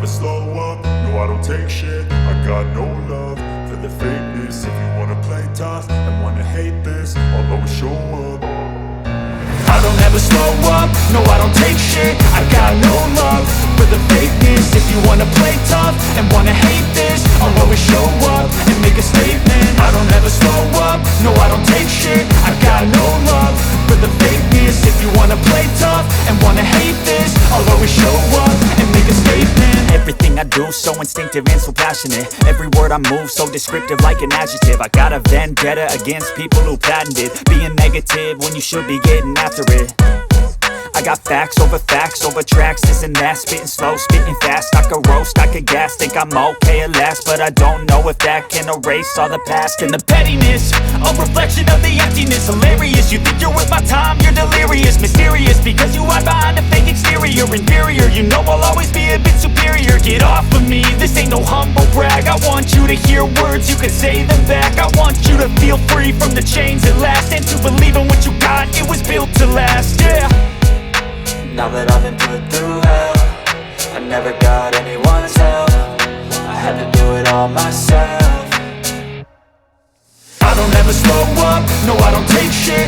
slow up, no I don't take shit. I got no love for the fakeness. If you wanna play tough and wanna hate this, I'll always show up. I don't ever slow up, no I don't take shit. I got no love for the fakeness. If you wanna play tough and wanna hate this, I'll always show up and make a statement. I don't ever slow up, no I don't take shit. I got no love for the fakeness. If you wanna play tough and wanna hate this, I'll always show up and make a statement. Everything I do so instinctive and so passionate. Every word I move so descriptive like an adjective. I got a vendetta against people who patented being negative when you should be getting after it. I got facts over tracks, this and that. Spitting slow, spitting fast, I could roast, I could gas. Think I'm okay at last, but I don't know if that can erase all the past. And the pettiness, a reflection of the emptiness. Hilarious, you think you're worth my time, you're delirious. Mysterious, because you hide behind a fake exterior. Inferior, you know I'll always be a bit superior. Get off of me, this ain't no humble brag. I want you to hear words, you can say them back. I want you to feel free from the chains at last, and to believe in what you got, it was built to last, yeah. Now that I've been put through hell, I never got anyone's help. I had to do it all myself. I don't ever slow up, no I don't take shit.